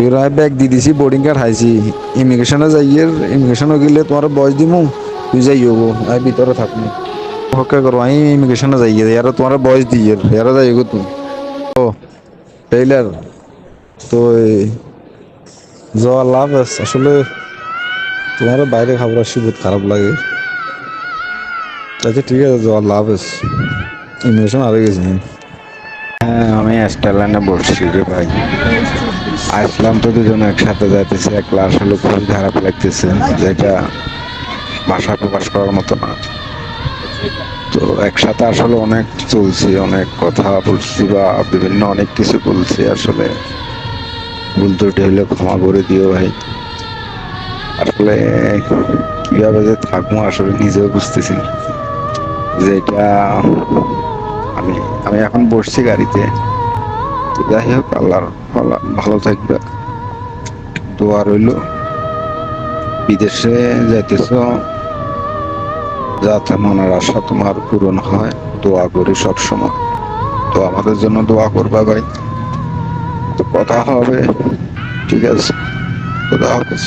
রায় bag দিয়ে দিছি, boarding card হাইছি। ইমিগ্রেশনে যাইয়ে ইমিগ্রেশনে গেলে তোমার বয়স দিমু, তুই যাই হবো আমি ভিতরে থাকবো। অপেক্ষা করো, আমি ইমিগ্রেশনে যাইয়ে আর তোমার বয়স দিয়ে এর যাই গো তুমি। ও টেইলার, তো যাওয়া লাভ আছে আসলে। তোমার বাইরে খাবার আসি বহুত খারাপ লাগে। আচ্ছা ঠিক আছে, যাওয়ার লাভ আছে। ইমিগ্রেশন আরে গেছি। হ্যাঁ, আমি স্টারলাইনে বসছি রে ভাই। আসলাম তো দুজন একসাথে যাইতেছে, একলা আসলে খুবই খারাপ লাগতেছে, যেটা ভাষা প্রকাশ করার মতো না। তো একসাথে আসলে অনেক চলছি, অনেক কথা বলছি বা বিভিন্ন অনেক কিছু বলছি। আসলে ভুল ত্রুটি হলে ক্ষমা করে দিও ভাই। আসলে কিভাবে যে থাকবো আসলে নিজেও বুঝতেছি না। যে এটা আমি আমি এখন বসছি গাড়িতে। তো যাই হোক, আল্লাহর ভালো থাকবে, দোয়া রইল। বিদেশে যাইতেছ, যাতে মনের আশা তোমার পূরণ হয়, দোয়া করি সব সময়। তো আমাদের জন্য দোয়া করবা ভাই। তো কথা হবে, ঠিক আছে, খোদা হাফেজ।